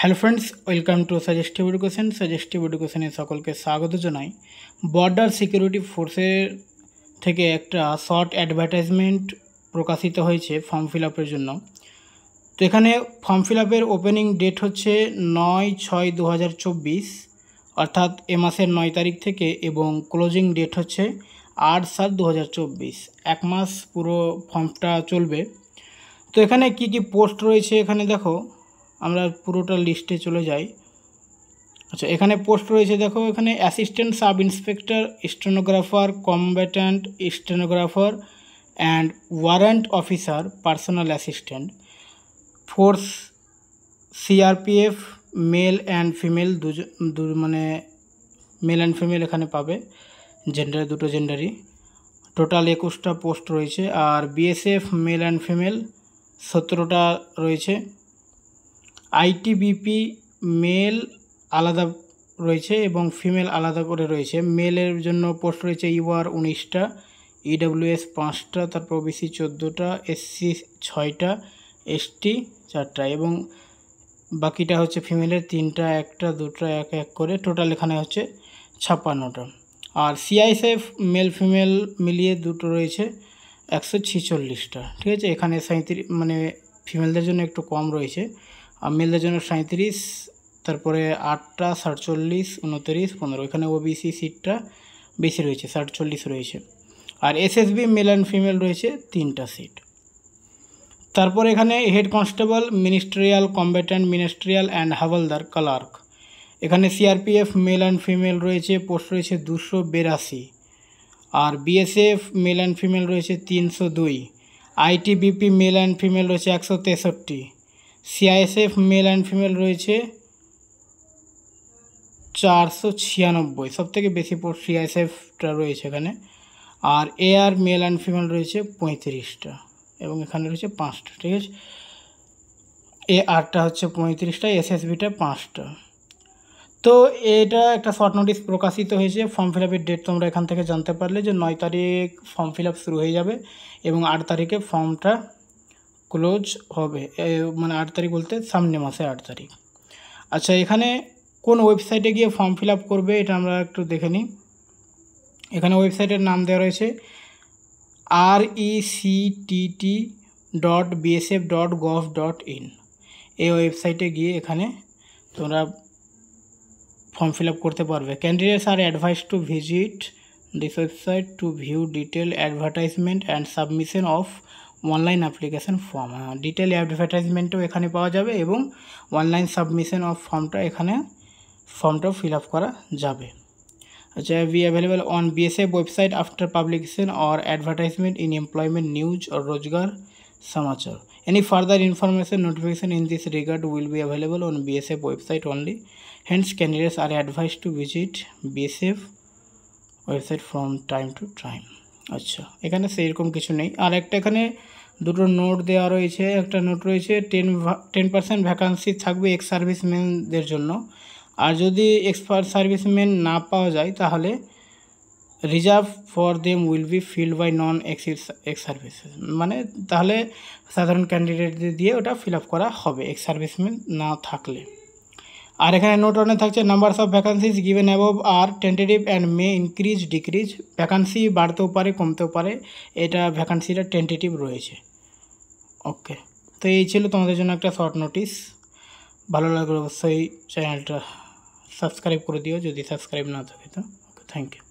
Hello friends, welcome to suggestive education. Suggestive এডুকেশনে সকলকে স্বাগত জানাই। বর্ডার সিকিউরিটি ফোর্সের থেকে একটা শর্ট অ্যাডভার্টাইজমেন্ট প্রকাশিত হয়েছে ফর্ম ফিল আপের জন্য। তো এখানে ফর্ম ফিল আপের ওপেনিং ডেট হচ্ছে 9/6/2024, অর্থাৎ এ মাসের 9 তারিখ থেকে, এবং ক্লোজিং ডেট হচ্ছে 8/7/2024। এক মাস পুরো ফর্মটা চলবে। তো এখানে কি কি পোস্ট রয়েছে এখানে দেখো, আমরা পুরোটা লিস্টে চলে যাই। আচ্ছা, এখানে পোস্ট রয়েছে দেখো, এখানে assistant sub inspector, stenographer, combatant stenographer and warrant officer, personal assistant, force CRPF, male and female, মানে মেল অ্যান্ড ফিমেল এখানে পাবে, জেন্ডার দুটো জেন্ডারই। টোটাল 21টা পোস্ট রয়েছে। আর বিএসএফ মেল অ্যান্ড ফিমেল 17টা রয়েছে। আইটিবিপি মেল আলাদা রয়েছে এবং ফিমেল আলাদা করে রয়েছে। মেলের জন্য পোস্ট রয়েছে ইউআর 19টা, ইডব্লিউএস 5টা, তারপর ওবিসি 14টা, এসসি 6টা, এসটি 4টা, এবং বাকিটা হচ্ছে ফিমেলের 3টা, 1টা, 2টা, 1 করে। টোটাল এখানে হচ্ছে 56টা। আর সিআইএসএফ মেল ফিমেল মিলিয়ে দুটো রয়েছে 146টা। ঠিক আছে, এখানে 37, মানে ফিমেলদের জন্য একটু কম রয়েছে, আর মেলদের জন্য 37, তারপরে 8টা, 47, 29, 15। এখানে ওবিসি সিটটা বেশি রয়েছে, 47 রয়েছে। আর এসএসবি মেল অ্যান্ড ফিমেল রয়েছে 3টা সিট। তারপর এখানে head constable, ministerial combatant, ministerial and havildar clerk, এখানে সিআরপিএফ মেল অ্যান্ড ফিমেল রয়েছে, পোস্ট রয়েছে 282। আর বিএসএফ মেল অ্যান্ড ফিমেল রয়েছে 302। আইটিবিপি মেল অ্যান্ড ফিমেল রয়েছে 163। সিআইএসএফ মেল অ্যান্ড ফিমেল রয়েছে 496, সবথেকে বেশি পোস্ট সিআইএসএফটা রয়েছে এখানে। আর এআর মেল অ্যান্ড ফিমেল রয়েছে 35টা, এবং এখানে রয়েছে 5টা। ঠিক আছে, এআরটা হচ্ছে 35টা, এসএসবিটা 5টা। তো এটা একটা শর্ট নোটিশ প্রকাশিত হয়েছে। ফর্ম ফিল আপের ডেট তোমরা এখান থেকে জানতে পারলে যে 9 তারিখ ফর্ম ফিল আপ শুরু হয়ে যাবে এবং 8 তারিখে ফর্মটা ক্লোজ হবে, মানে 8 তারিখ বলতে সামনে মাসে 8 তারিখ। আচ্ছা, এখানে কোন ওয়েবসাইটে গিয়ে ফর্ম ফিল আপ করবে এটা আমরা একটু দেখে নিই। এখানে ওয়েবসাইটের নাম দেওয়া রয়েছে rect.bsf.gov.in। এই ওয়েবসাইটে গিয়ে এখানে তোমরা ফর্ম ফিল আপ করতে পারবে। Candidates are advise to visit this website to view detail advertisement and submission of online application form. Detail অ্যাডভার্টাইজমেন্টও এখানে পাওয়া যাবে এবং অনলাইন সাবমিশন অফ ফর্মটাও ফিল আপ করা যাবে। আচ্ছা, be available on BSF website after publication or advertisement in employment news or Rozgar Samachar. Any further information notification in this regard will be available on BSF website only. Hence, candidates are advised to visit BSF website from time to time. আচ্ছা, এখানে সেরকম কিছু নেই। আর একটা এখানে দুটো note দেওয়া রয়েছে। একটা নোট রয়েছে 10% ভ্যাকান্সি থাকবে এক্স সার্ভিসম্যানদের জন্য। আর যদি এক্সপার্ট সার্ভিসম্যান না পাওয়া যায় তাহলে reserve for them will be filled by non ex services, মানে তাহলে সাধারণ ক্যান্ডিডেটদের দিয়ে ওটা ফিল আপ করা হবে এক্স সার্ভিসম্যান না থাকলে। আর এখানে নোট অনে থাকছে numbers of vacancies given above are tentative and may increase decrease. Vacancy বাড়তেও পারে কমতেও পারে, এটা ভ্যাকান্সিটা টেন্টেটিভ রয়েছে। ওকে, তো এই ছিল তোমাদের জন্য একটা শর্ট নোটিস। ভালো লাগলে অবশ্যই চ্যানেলটা সাবস্ক্রাইব করে দিও যদি সাবস্ক্রাইব না থাকে তো। ওকে, থ্যাংক ইউ।